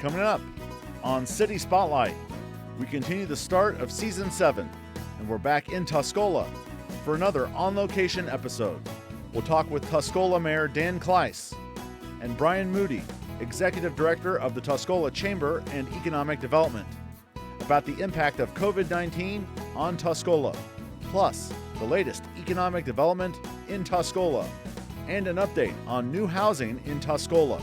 Coming up on City Spotlight, we continue the start of Season 7, and we're back in Tuscola for another on-location episode. We'll talk with Tuscola Mayor Dan Kleiss and Brian Moody, Executive Director of the Tuscola Chamber and Economic Development, about the impact of COVID-19 on Tuscola, plus the latest economic development in Tuscola, and an update on new housing in Tuscola.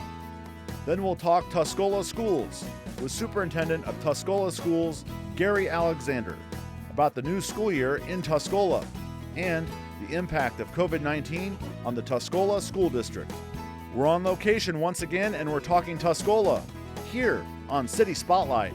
Then we'll talk Tuscola Schools with Superintendent of Tuscola Schools, Gary Alexander, about the new school year in Tuscola and the impact of COVID-19 on the Tuscola School District. We're on location once again, and we're talking Tuscola here on City Spotlight.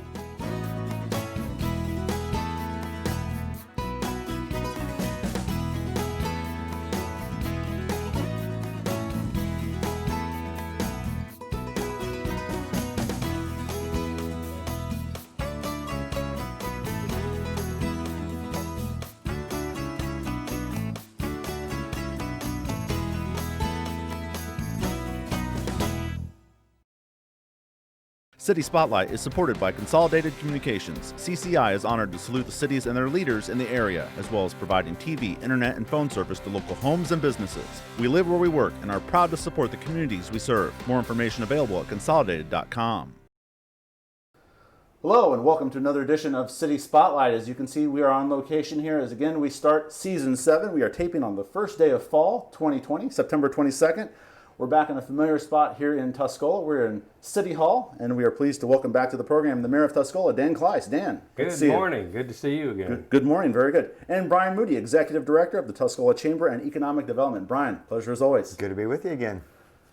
City Spotlight is supported by Consolidated Communications. CCI is honored to salute the cities and their leaders in the area, as well as providing TV, internet, and phone service to local homes and businesses. We live where we work and are proud to support the communities we serve. More information available at consolidated.com. Hello and welcome to another edition of City Spotlight. As you can see, we are on location here as again we start Season 7. We are taping on the first day of fall 2020, September 22nd. We're back in a familiar spot here in Tuscola. We're in City Hall, and we are pleased to welcome back to the program the Mayor of Tuscola, Dan Kleiss. Dan, good morning. Good to see you again. Good morning. Very good. And Brian Moody, Executive Director of the Tuscola Chamber and Economic Development. Brian, pleasure as always. Good to be with you again.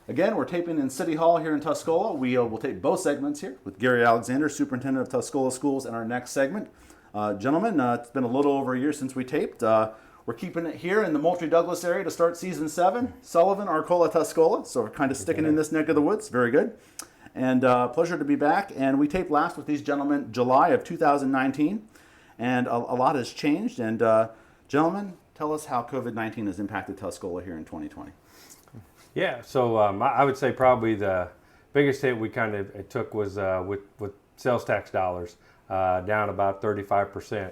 Again, we're taping in City Hall here in Tuscola. We will tape both segments here with Gary Alexander, Superintendent of Tuscola Schools, in our next segment. Gentlemen, it's been a little over a year since we taped. We're keeping it here in the Moultrie-Douglas area to start Season 7. Sullivan, Arcola, Tuscola. So we're kind of sticking in this neck of the woods. Very good. And pleasure to be back. And we taped last with these gentlemen July of 2019. And a lot has changed. And gentlemen, tell us how COVID-19 has impacted Tuscola here in 2020. Yeah, so I would say probably the biggest hit we kind of took was with sales tax dollars, down about 35%.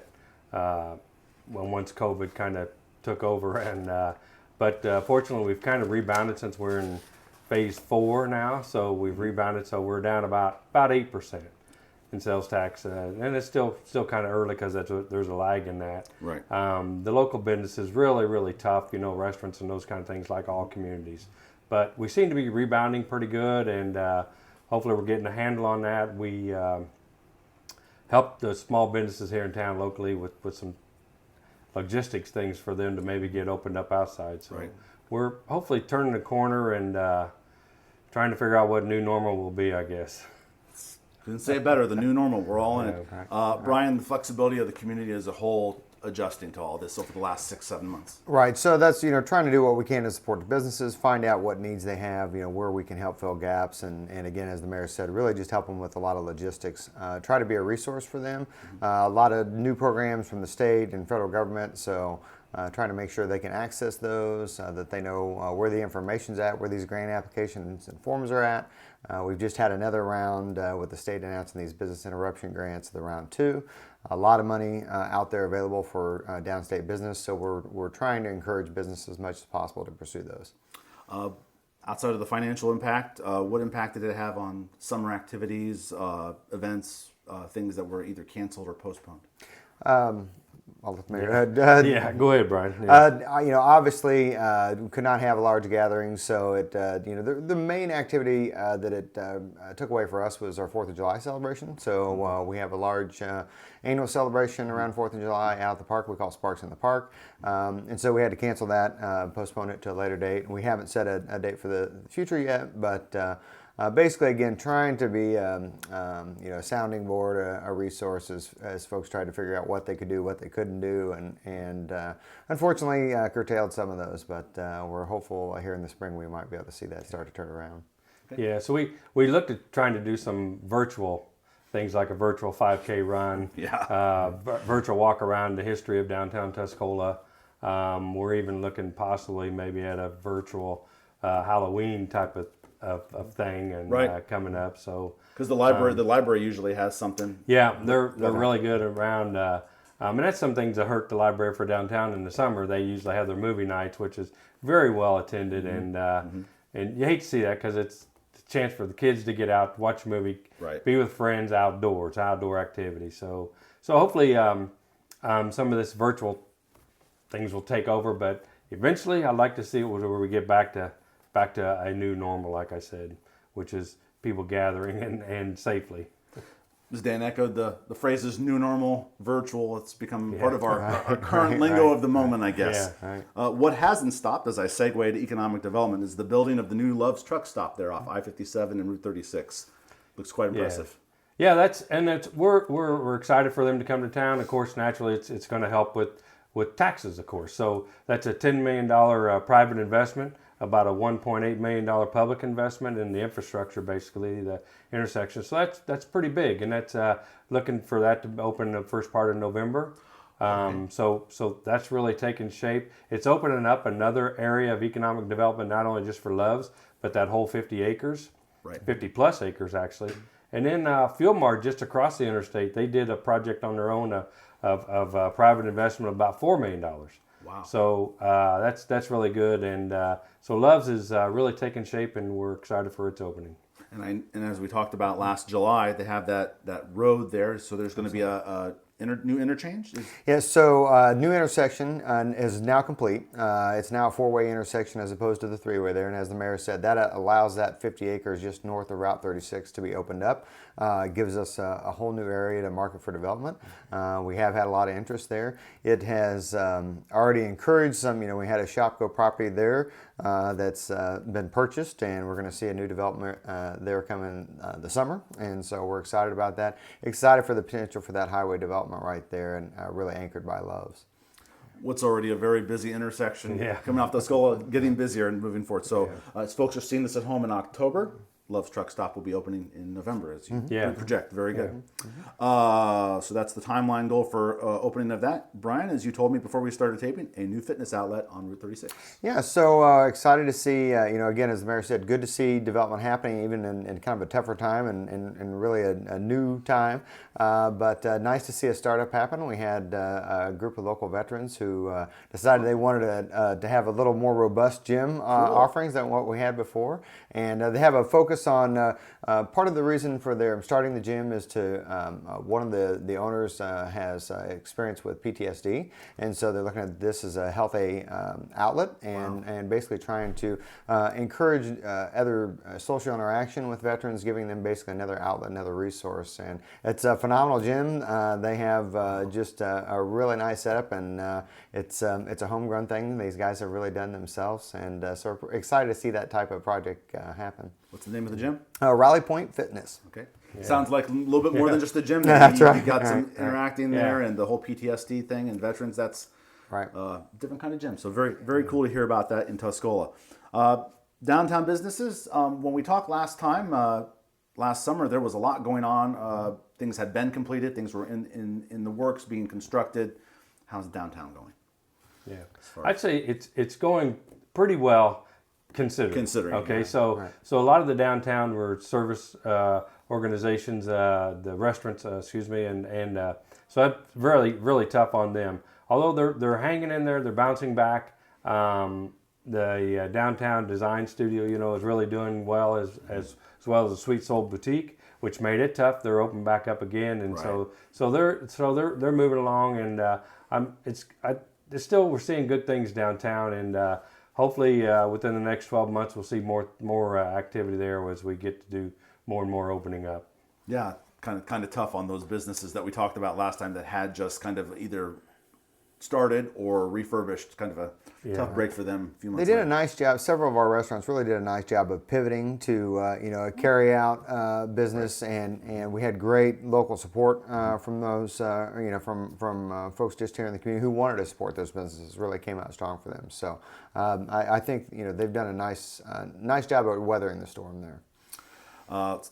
Once COVID kind of took over, and but fortunately we've kind of rebounded since we're in phase 4 now. So we've rebounded, so we're down about 8% in sales tax, and it's still kind of early because there's a lag in that. Right. The local business is really tough, restaurants and those kind of things, like all communities. But we seem to be rebounding pretty good, and hopefully we're getting a handle on that. We help the small businesses here in town locally with some logistics things for them to maybe get opened up outside. So right. We're hopefully turning the corner and trying to figure out what new normal will be, I guess. Couldn't say it better, the new normal. We're all in it. Brian, the flexibility of the community as a whole adjusting to all this over the last 6-7 months. Right, so that's trying to do what we can to support the businesses, find out what needs they have, where we can help fill gaps, and again, as the mayor said, really just help them with a lot of logistics. Try to be a resource for them. A lot of new programs from the state and federal government, so trying to make sure they can access those, that they know where the information's at, where these grant applications and forms are at. We've just had another round with the state announcing these business interruption grants, the round 2. A lot of money out there available for downstate business, so we're trying to encourage business as much as possible to pursue those. Outside of the financial impact, what impact did it have on summer activities, events, things that were either canceled or postponed? I'll let the mayor. Yeah, go ahead, Brian. Yeah. Obviously, we could not have a large gathering, so it, the main activity that it took away for us was our 4th of July celebration. So we have a large annual celebration around 4th of July out at the park. We call it Sparks in the Park, and so we had to cancel that, postpone it to a later date. We haven't set a date for the future yet, but. Basically, again, trying to be a sounding board, a resource as folks tried to figure out what they could do, what they couldn't do, and unfortunately curtailed some of those. But we're hopeful here in the spring we might be able to see that start to turn around. Okay. Yeah, so we looked at trying to do some virtual things like a virtual 5K run, virtual walk around the history of downtown Tuscola. We're even looking possibly maybe at a virtual Halloween type of of thing and Right. coming up. So Because the library usually has something. yeah, they're really good around. And that's some things that hurt the library for downtown in the summer. They usually have their movie nights, which is very well attended, and you hate to see that because it's a chance for the kids to get out, watch a movie, Right. be with friends outdoors, outdoor activity. So hopefully some of this virtual things will take over, but eventually I'd like to see it where we get back to a new normal, like I said, which is people gathering and safely. As Dan echoed, the phrases new normal, virtual, it's become part of our current lingo of the moment, I guess. Yeah, right. What hasn't stopped, as I segue to economic development, is the building of the new Love's truck stop there off I-57 and Route 36. Looks quite impressive. Yeah, we're excited for them to come to town. Of course, naturally, it's going to help with taxes, of course. So that's a $10 million private investment, about a $1.8 million public investment in the infrastructure, basically the intersection. So that's pretty big, and that's looking for that to open the first part of November. So that's really taking shape. It's opening up another area of economic development, not only just for Love's, but that whole 50 acres, Right. 50 plus acres actually. And then Fieldmart, just across the interstate, they did a project on their own of private investment of about $4 million. Wow. So that's really good, and so Love's is really taking shape, and we're excited for its opening. And as we talked about last July, they have that road there, so there's going to be a new interchange? Yes, so new intersection is now complete. It's now a four-way intersection as opposed to the three-way there, and as the mayor said, that allows that 50 acres just north of Route 36 to be opened up. Gives us a whole new area to market for development. We have had a lot of interest there. It has already encouraged some, we had a Shopko property there that's been purchased, and we're going to see a new development there coming this summer, and so we're excited about that. Excited for the potential for that highway development right there, and really anchored by Love's. What's already a very busy intersection, coming off Tuscola, getting busier and moving forward. So as folks are seeing this at home in October, Love's Truck Stop will be opening in November, as you project. Very good. So that's the timeline goal for opening of that. Brian, as you told me before we started taping, a new fitness outlet on Route 36. Yeah, so excited to see, again, as the mayor said, good to see development happening even in kind of a tougher time and really a new time. But nice to see a startup happen. We had a group of local veterans who decided they wanted to have a little more robust gym offerings than what we had before. And they have a focus on part of the reason for their starting the gym is to one of the owners has experience with PTSD, and so they're looking at this as a healthy outlet and basically trying to encourage other social interaction with veterans, giving them basically another outlet, another resource. And it's a phenomenal gym. They have just a really nice setup, and it's a homegrown thing. These guys have really done themselves, and so we're excited to see that type of project happen. What's the name of the gym? Rally Point Fitness. Okay. Sounds like a little bit more than just a gym. That's right. You got some interacting there, and the whole PTSD thing and veterans. That's right. Different kind of gym. So very, very cool to hear about that in Tuscola. Downtown businesses. When we talked last time, last summer, there was a lot going on. Things had been completed. Things were in the works, being constructed. How's downtown going? Yeah, I'd say it's going pretty well. Considering. Okay, so a lot of the downtown were service organizations, the restaurants, and so that's really tough on them. Although they're hanging in there, they're bouncing back. The downtown design studio, is really doing well as well as the Sweet Soul Boutique, which made it tough. They're open back up again, and so they're moving along, and we're seeing good things downtown, and hopefully within the next 12 months we'll see more activity there as we get to do more and more opening up. Yeah, kind of tough on those businesses that we talked about last time that had just kind of either started or refurbished. Kind of a tough break for them a few months They did later. a nice job. Several of our restaurants really did a nice job of pivoting to a carry out business, and we had great local support from those from folks just here in the community who wanted to support those businesses. Really came out strong for them. So I think they've done a nice job of weathering the storm there.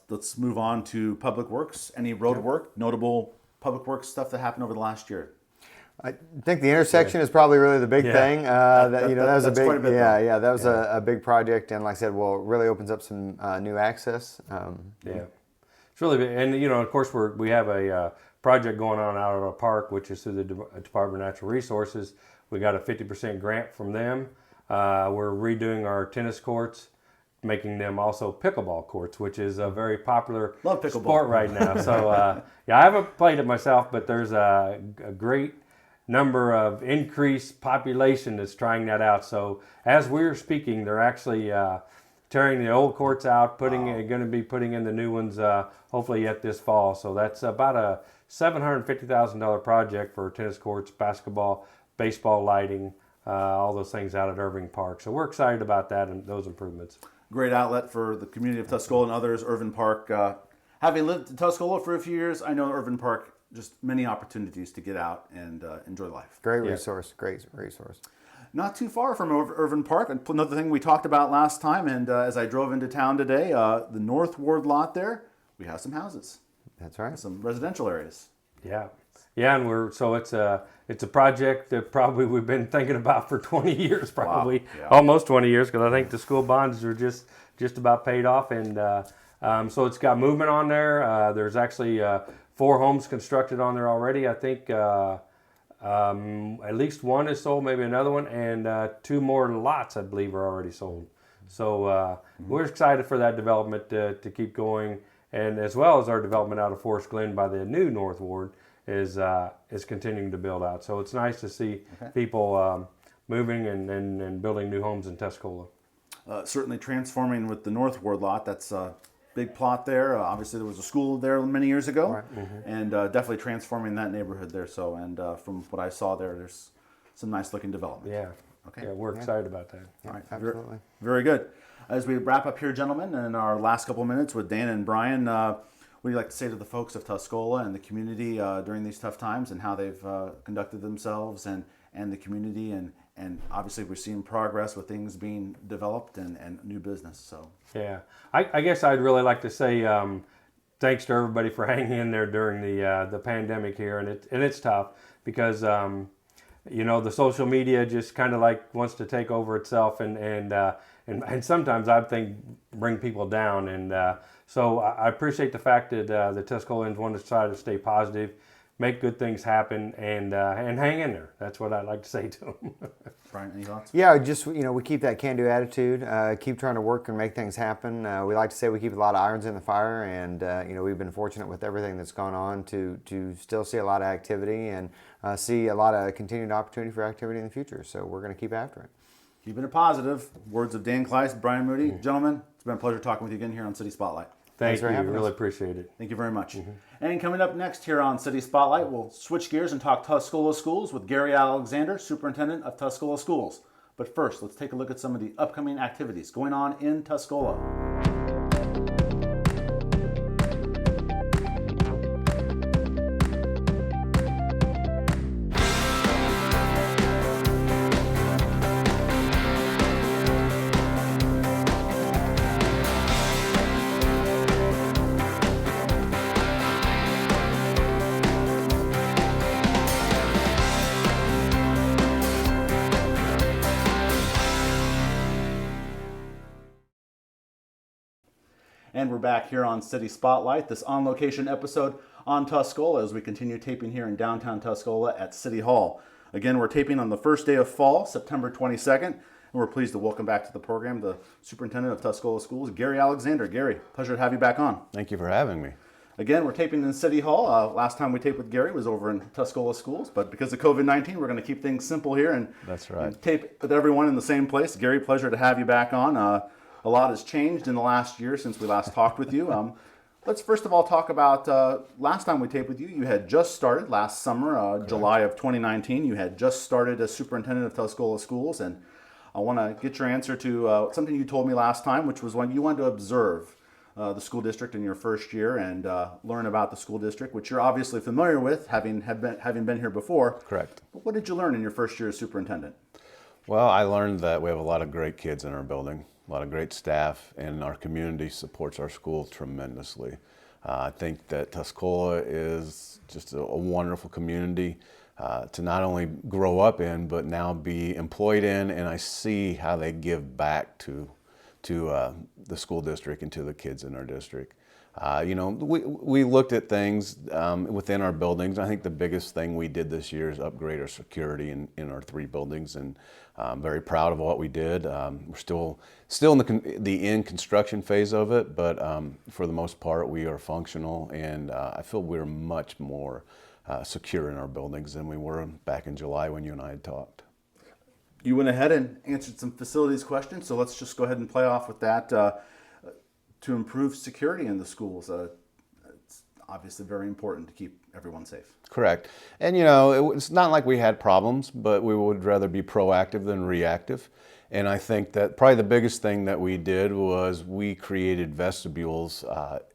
Let's move on to public works. Any road work, notable public works stuff that happened over the last year? I think the intersection is probably really the big thing. That was a big, quite a bit, that was a big project, and like I said, well, it really opens up some new access. It's really big. And of course, we have a project going on out at our park, which is through the Department of Natural Resources. We got a 50% grant from them. We're redoing our tennis courts, making them also pickleball courts, which is a very popular sport right now. So I haven't played it myself, but there's a great number of increased population that's trying that out. So as we're speaking, they're actually tearing the old courts out, going to be putting in the new ones hopefully yet this fall. So that's about a $750,000 project for tennis courts, basketball, baseball lighting, all those things out at Irving Park. So we're excited about that and those improvements. Great outlet for the community of Tuscola and others. Irving Park, having lived in Tuscola for a few years, I know Irving Park, just many opportunities to get out and enjoy life. Great resource, great resource. Not too far from Irving Park. Another thing we talked about last time, and as I drove into town today, the North Ward lot there, we have some houses. That's right. Some residential areas. Yeah, and it's a project that probably we've been thinking about for 20 years, probably. Wow. Yeah. Almost 20 years, because I think the school bonds are just about paid off, and so it's got movement on there. There's actually 4 homes constructed on there already. I think at least one is sold, maybe another one, and 2 more lots, I believe, are already sold. So we're excited for that development to keep going, and as well as our development out of Forest Glen by the new North Ward is continuing to build out. So it's nice to see people moving and building new homes in Tuscola. Certainly transforming with the North Ward lot. That's a big plot there. Obviously, there was a school there many years ago, Right. And definitely transforming that neighborhood there. So, and from what I saw there's some nice looking development. Yeah. Okay. Yeah, we're excited about that. All right. Absolutely. Very good. As we wrap up here, gentlemen, in our last couple of minutes with Dan and Brian, what do you like to say to the folks of Tuscola and the community during these tough times, and how they've conducted themselves and the community, and obviously we're seeing progress with things being developed and new business. So Yeah, I guess I'd really like to say thanks to everybody for hanging in there during the pandemic here, and it's tough because the social media just kind of like wants to take over itself, and sometimes I think bring people down, and so I appreciate the fact that the Tuscolans want to try to stay positive, make good things happen, and hang in there. That's what I'd like to say to them. Brian, any thoughts? Yeah, just we keep that can-do attitude. Keep trying to work and make things happen. We like to say we keep a lot of irons in the fire, and we've been fortunate with everything that's gone on to still see a lot of activity and see a lot of continued opportunity for activity in the future. So we're going to keep after it. Keeping it positive. Words of Dan Kleiss, Brian Moody. Gentlemen, it's been a pleasure talking with you again here on City Spotlight. Thank you. for having Really us. appreciate it. Thank you very much. And coming up next here on City Spotlight, we'll switch gears and talk Tuscola Schools with Gary Alexander, Superintendent of Tuscola Schools. But first, let's take a look at some of the upcoming activities going on in Tuscola. And we're back here on City Spotlight, this on-location episode on Tuscola as we continue taping here in downtown Tuscola at City Hall. Again, we're taping on the first day of fall, September 22nd, and we're pleased to welcome back to the program the Superintendent of Tuscola Schools, Gary Alexander. Gary, pleasure to have you back on. Thank you for having me. Again, we're taping in City Hall. Last time we taped with Gary was over in Tuscola Schools, but because of COVID-19, we're going to keep things simple here and, That's right. and tape with everyone in the same place. Gary, pleasure to have you back on. A lot has changed in the last year since we last talked with you. Let's first of all talk about last time we taped with you. You had just started last summer, July of 2019. You had just started as superintendent of Tuscola Schools, and I want to get your answer to something you told me last time, which was when you wanted to observe the school district in your first year and learn about the school district, which you're obviously familiar with, having been here before. Correct. But what did you learn in your first year as superintendent? Well, I learned that we have a lot of great kids in our building, a lot of great staff, and our community supports our school tremendously. I think that Tuscola is just a wonderful community. to not only grow up in, but now be employed in, and I see how they give back to the school district and to the kids in our district. We looked at things within our buildings. I think the biggest thing we did this year is upgrade our security in our 3 buildings, and I'm very proud of what we did. We're still in the construction phase of it, but for the most part, we are functional, and I feel we're much more secure in our buildings than we were back in July when you and I had talked. You went ahead and answered some facilities questions, so let's just go ahead and play off with that. To improve security in the schools, it's obviously very important to keep everyone safe. Correct. And it's not like we had problems, but we would rather be proactive than reactive. And I think that probably the biggest thing that we did was we created vestibules,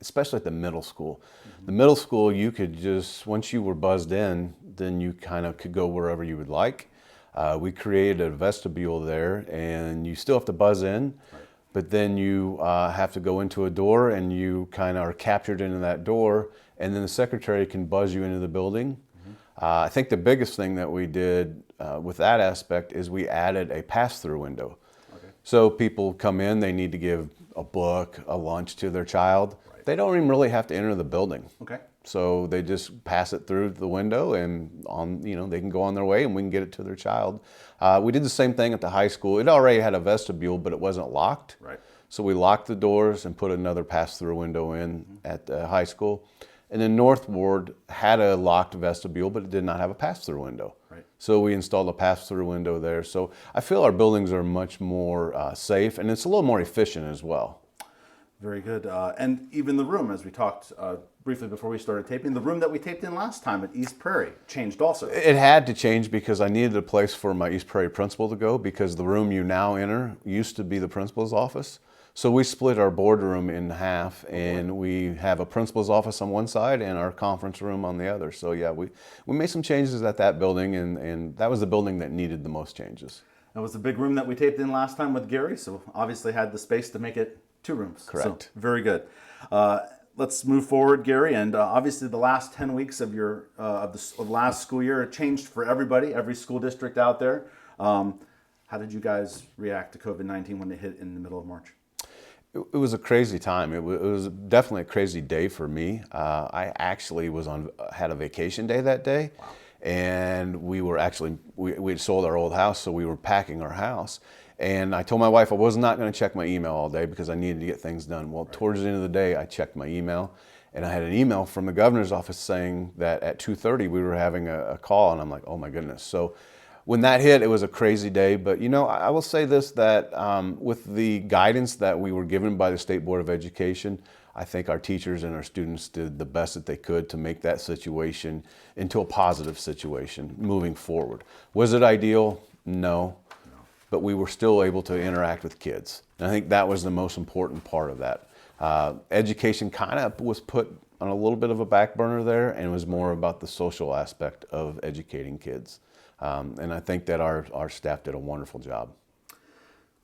especially at the middle school. Mm-hmm. The middle school, you could just, once you were buzzed in, then you kind of could go wherever you would like. We created a vestibule there, and you still have to buzz in. Right. But then you have to go into a door, and you kind of are captured into that door, and then the secretary can buzz you into the building. Mm-hmm. I think the biggest thing that we did with that aspect is we added a pass-through window. Okay. So people come in, they need to give a book, a lunch to their child. Right. They don't even really have to enter the building. Okay. So they just pass it through the window, and they can go on their way, and we can get it to their child. We did the same thing at the high school. It already had a vestibule, but it wasn't locked. Right. So we locked the doors and put another pass-through window in at the high school. And then North Ward had a locked vestibule, but it did not have a pass-through window. Right. So we installed a pass-through window there. So I feel our buildings are much more safe, and it's a little more efficient as well. Very good. And even the room, as we talked briefly before we started taping, the room that we taped in last time at East Prairie changed also. It had to change because I needed a place for my East Prairie principal to go, because the room you now enter used to be the principal's office. So we split our boardroom in half, and we have a principal's office on one side and our conference room on the other. So yeah, we made some changes at that building, and that was the building that needed the most changes. That was the big room that we taped in last time with Gary, so obviously had the space to make it 2 rooms. Correct. So, very good. Let's move forward, Gary. And obviously, the last 10 weeks of your of the last school year changed for everybody, every school district out there. How did you guys react to COVID-19 when it hit in the middle of March? It was a crazy time. It was definitely a crazy day for me. I actually had a vacation day that day. Wow. And we had sold our old house, so we were packing our house. And I told my wife I was not going to check my email all day because I needed to get things done. Well, towards the end of the day, I checked my email, and I had an email from the governor's office saying that at 2:30 we were having a call, and I'm like, oh my goodness. So when that hit, it was a crazy day. But I will say this, that with the guidance that we were given by the State Board of Education, I think our teachers and our students did the best that they could to make that situation into a positive situation moving forward. Was it ideal? No. But we were still able to interact with kids. And I think that was the most important part of that. Education kind of was put on a little bit of a back burner there, and it was more about the social aspect of educating kids. And I think that our staff did a wonderful job.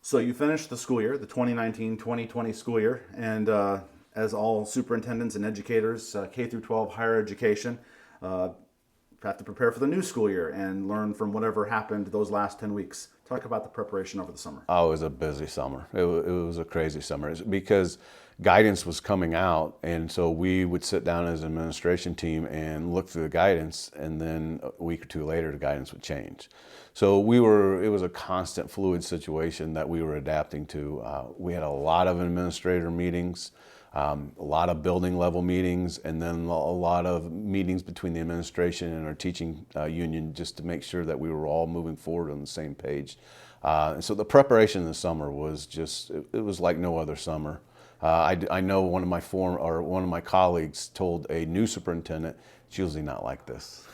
So you finished the school year, the 2019-2020 school year, and as all superintendents and educators, K through 12 higher education, have to prepare for the new school year and learn from whatever happened those last 10 weeks. Talk about the preparation over the summer. Oh, it was a busy summer. It was a crazy summer because guidance was coming out, and so we would sit down as an administration team and look through the guidance, and then a week or 2 later the guidance would change. So it was a constant fluid situation that we were adapting to. We had a lot of administrator meetings, a lot of building level meetings, and then a lot of meetings between the administration and our teaching union just to make sure that we were all moving forward on the same page. And so the preparation in the summer was it was like no other summer. I know one of my colleagues told a new superintendent, it's usually not like this.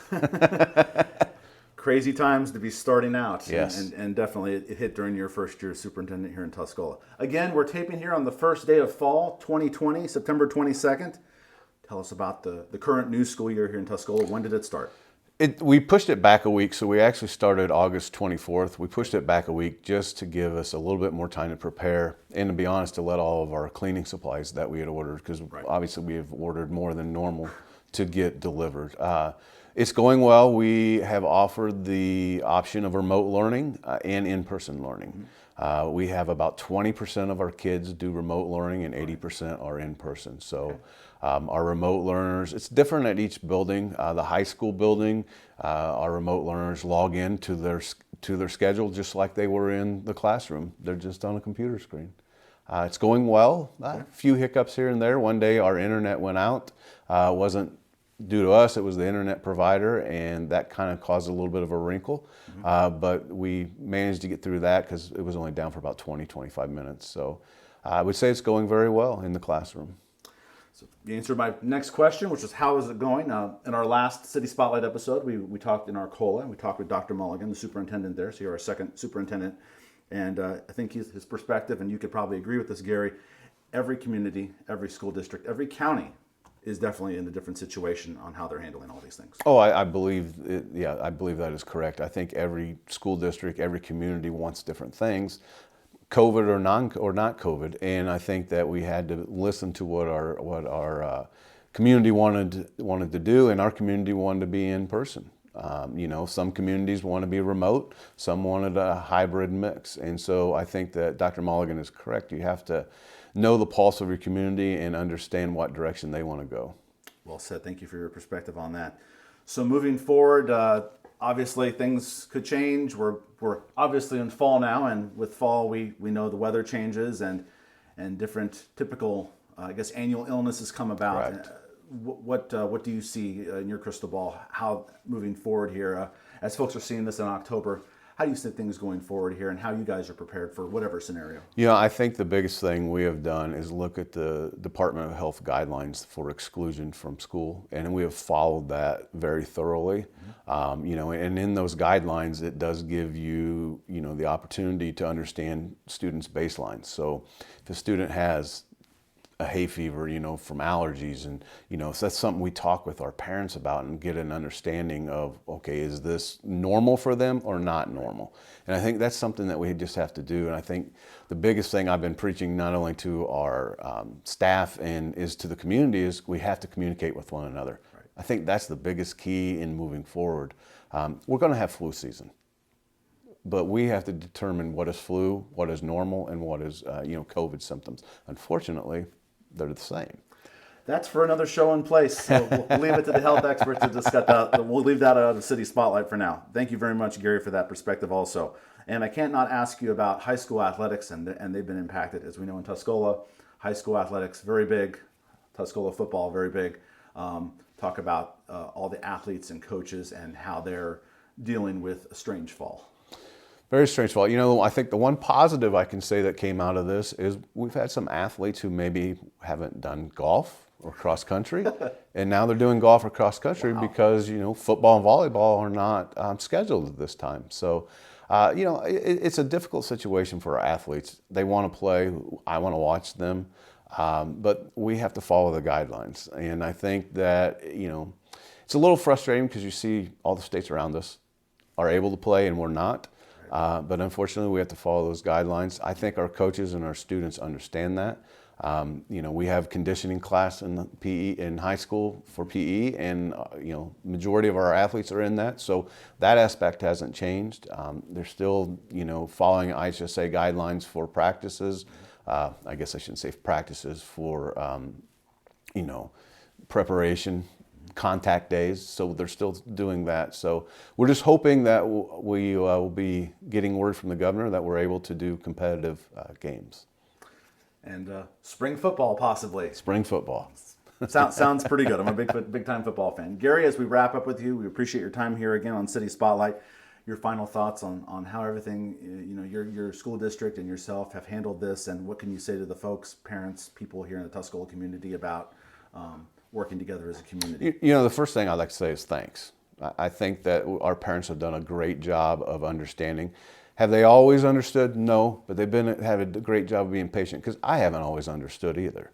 Crazy times to be starting out. Yes. And definitely it hit during your first year as superintendent here in Tuscola. Again, we're taping here on the first day of fall 2020, September 22nd. Tell us about the current new school year here in Tuscola. When did it start? We pushed it back a week, so we actually started August 24th. We pushed it back a week just to give us a little bit more time to prepare and, to be honest, to let all of our cleaning supplies that we had ordered, because obviously we have ordered more than normal, to get delivered. It's going well. We have offered the option of remote learning and in-person learning. We have about 20% of our kids do remote learning and 80% are in person. So our remote learners, it's different at each building. The high school building, our remote learners log in to their schedule just like they were in the classroom. They're just on a computer screen. It's going well. A few hiccups here and there. One day our internet went out. Wasn't due to us, it was the internet provider, and that kind of caused a little bit of a wrinkle. But we managed to get through that because it was only down for about 20-25 minutes. So I would say it's going very well in the classroom. So you answered my next question, which was how is it going? In our last City Spotlight episode, we talked in our COLA, we talked with Dr. Mulligan, the superintendent there, so you're our second superintendent. And I think his perspective, and you could probably agree with this, Gary, every community, every school district, every county is definitely in a different situation on how they're handling all these things. Oh, I believe it, yeah, I believe that is correct. I think every school district, every community wants different things, COVID or not COVID, and I think that we had to listen to what our community wanted to do, and our community wanted to be in person. Some communities want to be remote, some wanted a hybrid mix, and so I think that Dr. Mulligan is correct. You have to know the pulse of your community and understand what direction they want to go. Well said. Thank you for your perspective on that. So moving forward, obviously things could change. We're obviously in fall now, and with fall we know the weather changes and different typical annual illnesses come about. Correct. What do you see in your crystal ball? How moving forward here, as folks are seeing this in October? How do you see things going forward here, and how you guys are prepared for whatever scenario? I think the biggest thing we have done is look at the Department of Health guidelines for exclusion from school, and we have followed that very thoroughly. And in those guidelines, it does give you, the opportunity to understand students' baselines. So if a student has a hay fever, from allergies, and so that's something we talk with our parents about and get an understanding of, okay, is this normal for them or not normal? And I think that's something that we just have to do. And I think the biggest thing I've been preaching not only to our staff and is to the community is we have to communicate with one another. Right. I think that's the biggest key in moving forward. We're going to have flu season, but we have to determine what is flu, what is normal, and what is COVID symptoms. Unfortunately, they're the same. That's for another show in place. So we'll leave it to the health experts to discuss that. We'll leave that out of the City Spotlight for now. Thank you very much, Gary, for that perspective also. And I can't not ask you about high school athletics, and they've been impacted. As we know in Tuscola, high school athletics, very big. Tuscola football, very big. Talk about all the athletes and coaches and how they're dealing with a strange fall. Very strange fall. I think the one positive I can say that came out of this is we've had some athletes who maybe haven't done golf or cross country, and now they're doing golf or cross country because, football and volleyball are not scheduled at this time. So, it's a difficult situation for our athletes. They want to play. I want to watch them, but we have to follow the guidelines. And I think that, it's a little frustrating because you see all the states around us are able to play and we're not. But unfortunately, we have to follow those guidelines. I think our coaches and our students understand that. We have conditioning class in PE in high school for PE, and majority of our athletes are in that. So that aspect hasn't changed. They're still following IHSA guidelines for practices. I guess I shouldn't say practices for preparation. Contact days, so they're still doing that. So we're just hoping that we will be getting word from the governor that we're able to do competitive games. And spring football, possibly. Spring football. Sounds pretty good. I'm a big time football fan. Gary, as we wrap up with you, we appreciate your time here again on City Spotlight. Your final thoughts on how everything, your school district and yourself have handled this, and what can you say to the folks, parents, people here in the Tuscola community about working together as a community? The first thing I'd like to say is thanks. I think that our parents have done a great job of understanding. Have they always understood? No, but they've had a great job of being patient, because I haven't always understood either.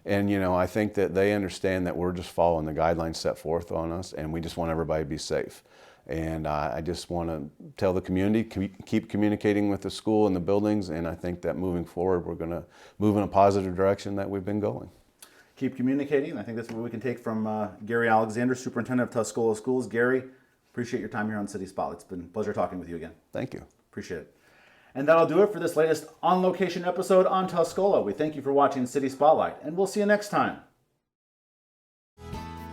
And, I think that they understand that we're just following the guidelines set forth on us, and we just want everybody to be safe. And I just want to tell the community, keep communicating with the school and the buildings, and I think that moving forward, we're going to move in a positive direction that we've been going. Keep communicating. I think that's what we can take from Gary Alexander, Superintendent of Tuscola Schools. Gary, appreciate your time here on City Spotlight. It's been a pleasure talking with you again. Thank you. Appreciate it. And that'll do it for this latest On Location episode on Tuscola. We thank you for watching City Spotlight, and we'll see you next time.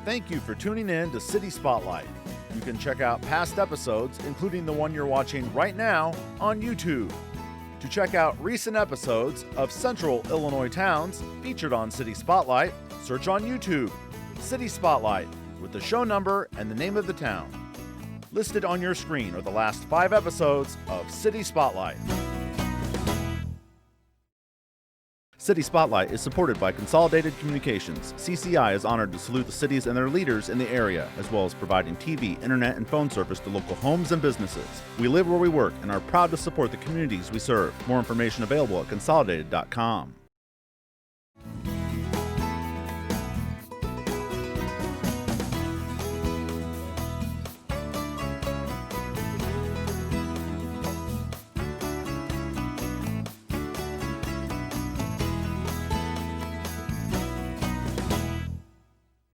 Thank you for tuning in to City Spotlight. You can check out past episodes, including the one you're watching right now, on YouTube. To check out recent episodes of Central Illinois towns featured on City Spotlight, search on YouTube, City Spotlight, with the show number and the name of the town. Listed on your screen are the last 5 episodes of City Spotlight. City Spotlight is supported by Consolidated Communications. CCI is honored to salute the cities and their leaders in the area, as well as providing TV, internet, and phone service to local homes and businesses. We live where we work and are proud to support the communities we serve. More information available at consolidated.com.